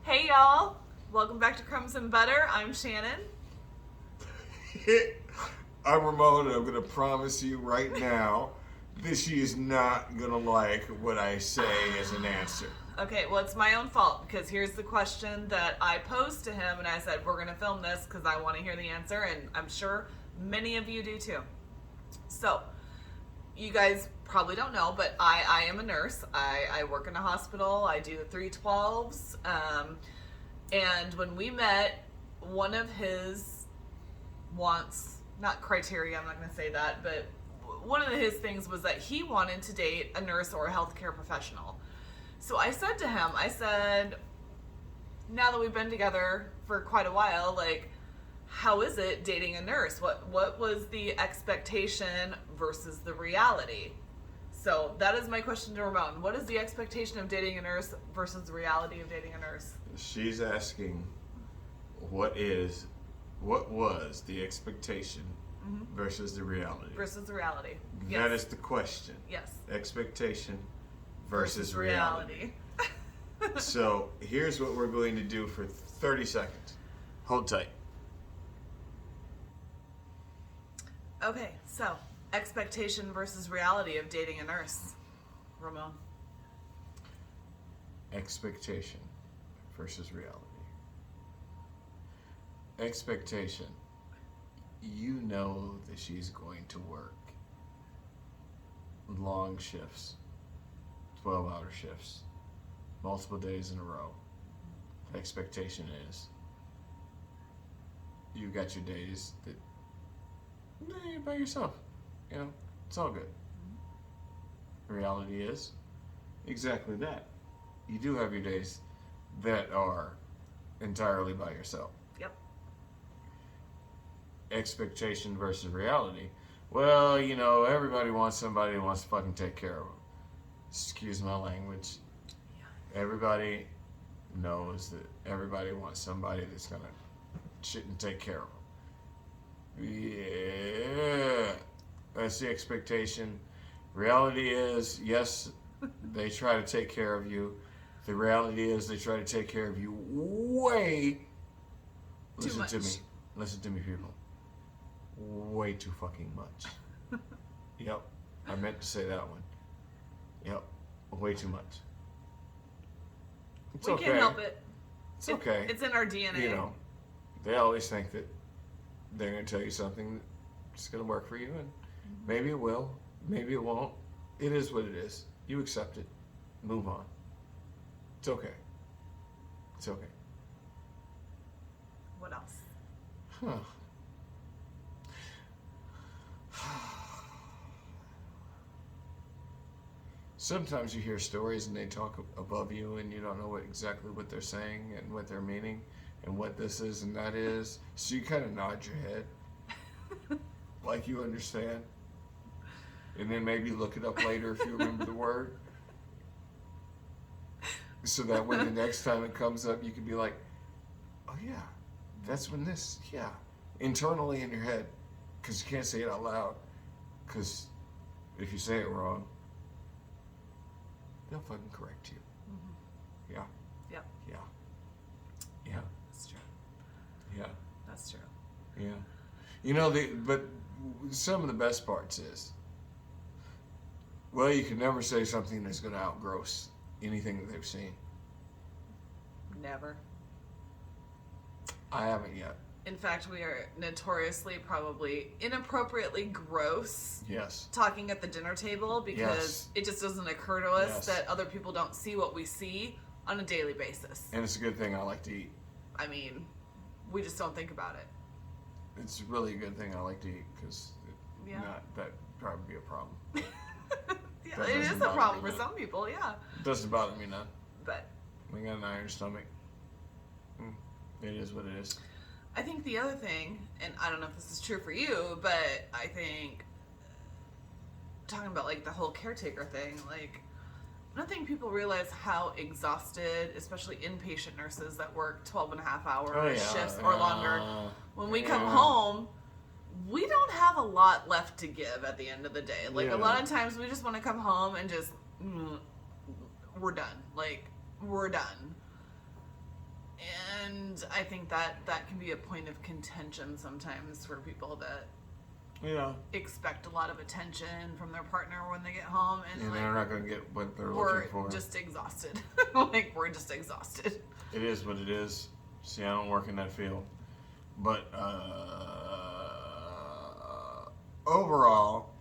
Hey y'all, welcome back to Crumbs and Butter. I'm Shannon. I'm Ramon, and I'm going to promise you right now that she is not going to like what I say as an answer. Okay, well, it's my own fault because here's the question that I posed to him, and I said, we're going to film this because I want to hear the answer, and I'm sure many of you do too. So, you guys probably don't know, but I am a nurse. I work in a hospital. I do the 312s. And when we met, one of his wants, not criteria, I'm not going to say that, but one of his things was that he wanted to date a nurse or a healthcare professional. So I said to him, now that we've been together for quite a while, like, how is it dating a nurse? What was the expectation versus the reality? So that is my question to Ramon. What is the expectation of dating a nurse versus the reality of dating a nurse? She's asking what was the expectation versus the reality. Versus the reality. That is the question. Yes. Expectation versus reality. So here's what we're going to do for 30 seconds. Hold tight. Okay, so expectation versus reality of dating a nurse. Ramon. Expectation versus reality. Expectation. You know that she's going to work long shifts, 12-hour shifts, multiple days in a row. Expectation is you got your days that you're by yourself. You know, it's all good. Reality is exactly that. You do have your days that are entirely by yourself. Yep. Expectation versus reality. Well, you know, everybody wants somebody who wants to fucking take care of them. Excuse my language. Yeah. Everybody knows that everybody wants somebody that's gonna shit and take care of them. Yeah, that's the expectation. Reality is, yes, they try to take care of you. The reality is they try to take care of you way. Listen to me, people. Way too fucking much. Yep, I meant to say that one. Yep, way too much. It's we okay. can't help it. It's okay. It's in our DNA. You know, they always think that they're going to tell you something that's going to work for you, and maybe it will, maybe it won't. It is what it is. You accept it. Move on. It's okay. It's okay. What else? Huh. Sometimes you hear stories and they talk above you and you don't know exactly what they're saying and what they're meaning and what this is and that is. So you kind of nod your head like you understand. And then maybe look it up later if you remember the word. So that when the next time it comes up, you can be like, oh yeah, that's when this, yeah. Internally in your head, because you can't say it out loud. Because if you say it wrong, they'll fucking correct you. Mm-hmm. Yeah. Yep. Yeah. Yeah. That's true. Yeah. That's true. Yeah. You know, but some of the best parts is, well, you can never say something that's going to outgross anything that they've seen. Never. I haven't yet. In fact, we are notoriously probably inappropriately gross Yes. talking at the dinner table because it just doesn't occur to us that other people don't see what we see on a daily basis. And it's a good thing I like to eat. I mean, we just don't think about it. It's really a good thing I like to eat because that'd probably be a problem. Yeah, That it doesn't is a bother problem me for none. some people, yeah. It doesn't bother me none. But We got an iron stomach. It is what it is. I think the other thing, and I don't know if this is true for you, but I think talking about like the whole caretaker thing, like I don't think people realize how exhausted, especially inpatient nurses that work 12.5-hour shifts or longer. When we come home, we don't have a lot left to give at the end of the day. Like a lot of times we just want to come home and just, we're done. Like, we're done. And I think that can be a point of contention sometimes for people that expect a lot of attention from their partner when they get home, and like, they're not going to get what they're we're looking for. just exhausted. Like, we're just exhausted. It is what it is. See, I don't work in that field. But overall,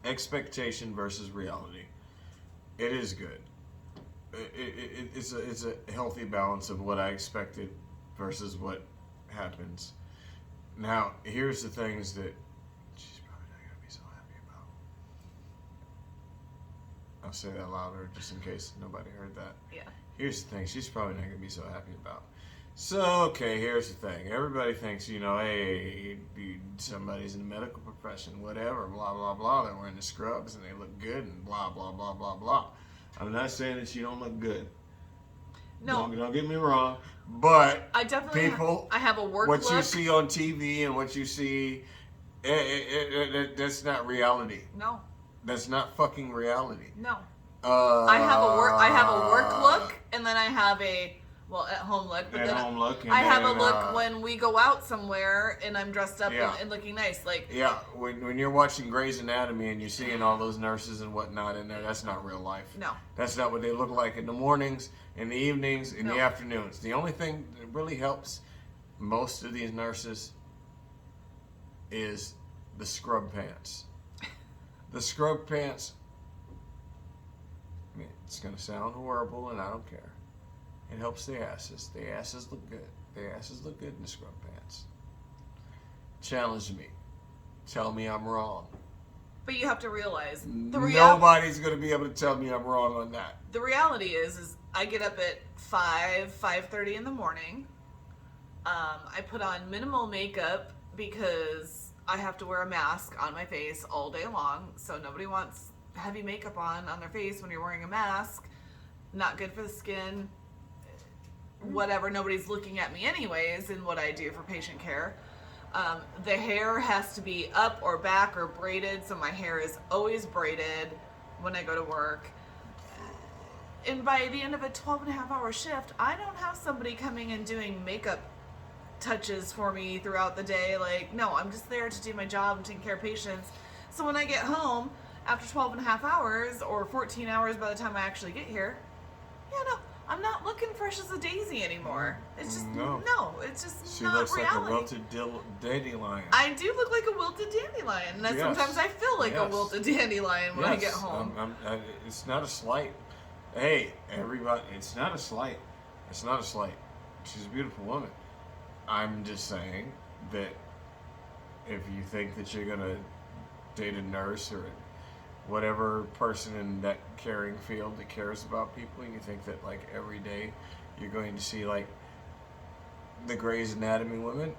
expectation versus reality. It is good. It's a healthy balance of what I expected versus what happens. Now, here's the things that she's probably not going to be so happy about. I'll say that louder just in case nobody heard that. Yeah. Here's the thing, she's probably not going to be so happy about. So, okay, here's the thing. Everybody thinks, hey, somebody's in the medical profession, whatever, blah, blah, blah. They're wearing the scrubs and they look good and blah, blah, blah, blah, blah. I'm not saying that you don't look good. No. Don't get me wrong. But I definitely I have a work what look. you see on TV and what you see, that's not reality. No. That's not fucking reality. No. I have a work look, and then I have a at home look. But I have a look when we go out somewhere and I'm dressed up and looking nice. Like when you're watching Grey's Anatomy and you're seeing all those nurses and whatnot in there, that's not real life. No. That's not what they look like in the mornings, in the evenings, in the afternoons. The only thing that really helps most of these nurses is the scrub pants. The scrub pants, I mean, it's going to sound horrible and I don't care. It helps the asses. The asses look good. The asses look good in the scrub pants. Challenge me. Tell me I'm wrong. But you have to realize nobody's going to be able to tell me I'm wrong on that. The reality is I get up at 5:30 in the morning. I put on minimal makeup because I have to wear a mask on my face all day long. So nobody wants heavy makeup on their face when you're wearing a mask. Not good for the skin. Whatever, nobody's looking at me anyways in what I do for patient care. The hair has to be up or back or braided, so my hair is always braided when I go to work. And by the end of a 12-and-a-half-hour shift, I don't have somebody coming and doing makeup touches for me throughout the day. Like, no, I'm just there to do my job and take care of patients. So when I get home after 12 and a half hours or 14 hours by the time I actually get here, I'm not looking fresh as a daisy anymore. It's just, it's just she not looks reality. like a wilted dandelion. I do look like a wilted dandelion. And sometimes I feel like a wilted dandelion when I get home. It's not a slight. Hey, everybody, it's not a slight. It's not a slight. She's a beautiful woman. I'm just saying that if you think that you're going to date a nurse or whatever person in that caring field that cares about people, and you think that like every day you're going to see like the Grey's Anatomy women,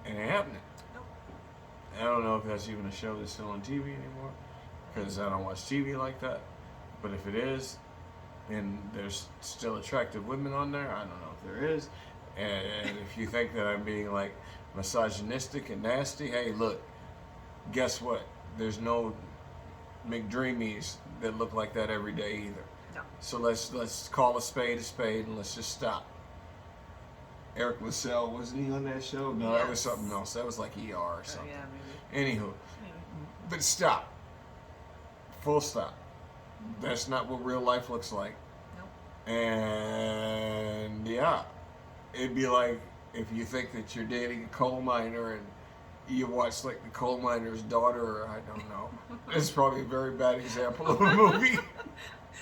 it ain't happening. Nope. I don't know if that's even a show that's still on TV anymore, because I don't watch TV like that. But if it is, and there's still attractive women on there, I don't know if there is. And if you think that I'm being like misogynistic and nasty, hey, look, guess what? There's no McDreamies that look like that every day either. No. So let's call a spade, and let's just stop. Eric Lassell, wasn't he on that show? No, that was something else. That was like ER or something. Yeah, maybe. Anywho, but stop. Full stop. That's not what real life looks like. Nope. And it'd be like if you think that you're dating a coal miner and you watch like the coal miner's daughter, or I don't know. It's probably a very bad example of a movie.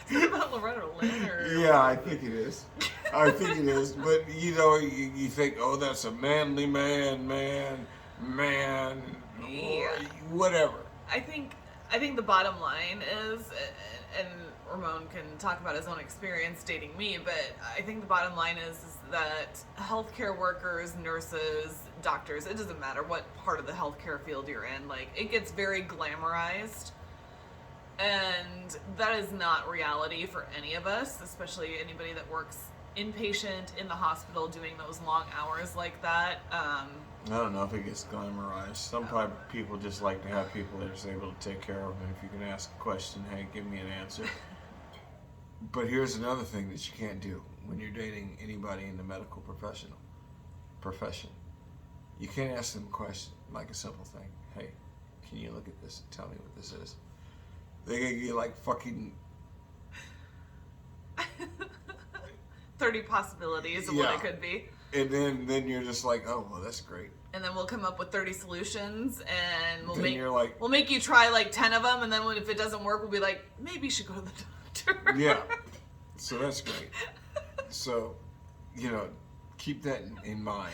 Is it about Loretta Lynn? Yeah, I think it is. I think it is. But you think, oh, that's a manly man, whatever. I think the bottom line is, and Ramon can talk about his own experience dating me, but I think the bottom line is that healthcare workers, nurses, doctors, it doesn't matter what part of the healthcare field you're in, like, it gets very glamorized. And that is not reality for any of us, especially anybody that works inpatient in the hospital doing those long hours like that. I don't know if it gets glamorized. Some people just like to have people that are able to take care of them. If you can ask a question, hey, give me an answer. But here's another thing that you can't do. when you're dating anybody in the medical profession. You can't ask them a question like a simple thing. Hey, can you look at this and tell me what this is? They're gonna get like fucking 30 possibilities of what it could be. And then you're just like, oh well, that's great. And then we'll come up with 30 solutions, and we'll make you try like 10 of them, and then if it doesn't work, we'll be like, maybe you should go to the doctor. Yeah. So that's great. So, keep that in mind.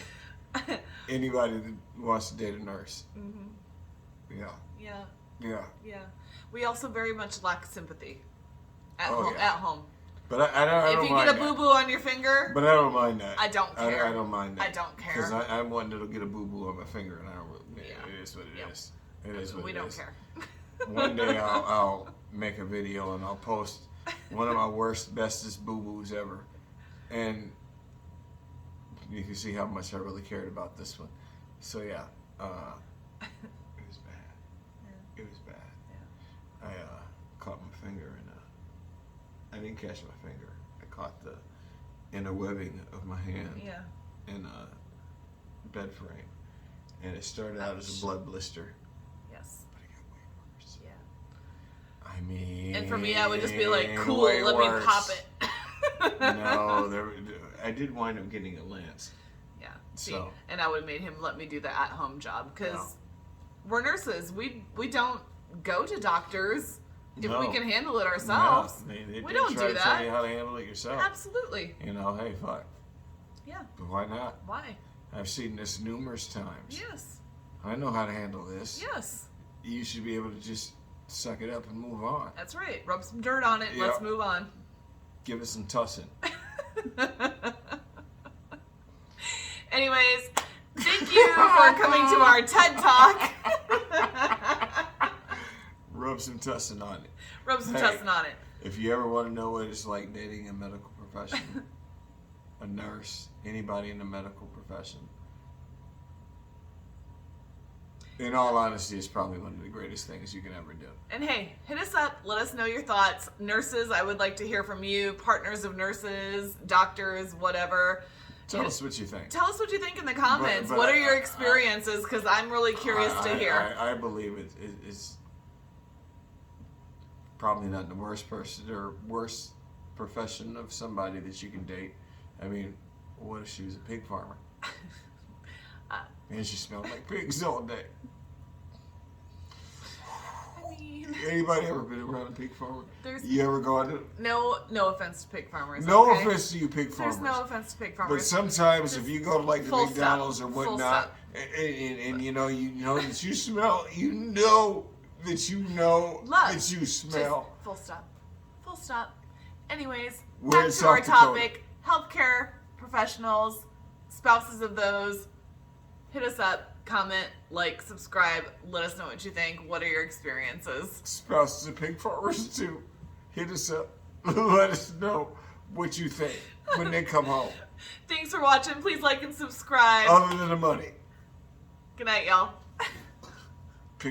Anybody that wants to date a nurse. Mm-hmm. Yeah. Yeah. Yeah. Yeah. We also very much lack sympathy at Oh, home. yeah. At home. But I don't If you mind get a that. boo boo on your finger, But I don't mind that. I don't care. I don't mind that. I don't care. Because I'm one that'll get a boo boo on my finger, and I don't really. Yeah. It is what it Yep. is. It is what we it don't is. care. One day I'll make a video and I'll post one of my worst, bestest boo boos ever, and you can see how much I really cared about this one. So yeah, it was bad. Yeah. It was bad. Yeah. I caught my finger and I didn't catch my finger. I caught the inner webbing of my hand Yeah. in a bed frame, and it started out as a blood blister. Yes. But it got way worse. Yeah. I mean, And for me, I would just be like, cool, way let worse. me pop it. No, I did wind up getting a lance. Yeah. See, So. and I would have made him let me do the at-home job because we're nurses. We don't go to doctors if No. we can handle it ourselves. No, they we don't try do to that. tell you how to handle it yourself. Absolutely. Hey, fuck. Yeah. But why not? Why? I've seen this numerous times. Yes. I know how to handle this. Yes. You should be able to just suck it up and move on. That's right. Rub some dirt on it. Yeah. Let's move on. Give it some tussin. Anyways, thank you for coming to our TED Talk. Rub some tussin on it. Rub some Hey. tussin on it. If you ever want to know what it's like dating a medical professional, a nurse, anybody in the medical profession, in all honesty, it's probably one of the greatest things you can ever do. And hey, hit us up. Let us know your thoughts. Nurses, I would like to hear from you. Partners of nurses, doctors, whatever. Tell us what you think. Tell us what you think in the comments. But what are your experiences? Because I'm really curious to hear. I believe it's probably not the worst person or worst profession of somebody that you can date. I mean, what if she was a pig farmer? And she smelled like pigs all day. I mean, Anybody ever been around a pig farmer? There's- You ever gone to? no offense to pig farmers. No okay? offense to you pig farmers. There's no offense to pig But farmers. sometimes if you go to like the Full McDonald's stop. or Full whatnot, stop. and you know that you smell, you know that you smell. Just full stop. Full stop. Anyways, We're in back to our South Dakota. topic. Healthcare professionals, spouses of those, hit us up, comment, like, subscribe, let us know what you think. What are your experiences? Spouses of pig farmers too. Hit us up. Let us know what you think when they come home. Thanks for watching. Please like and subscribe. Other than the money. Good night, y'all.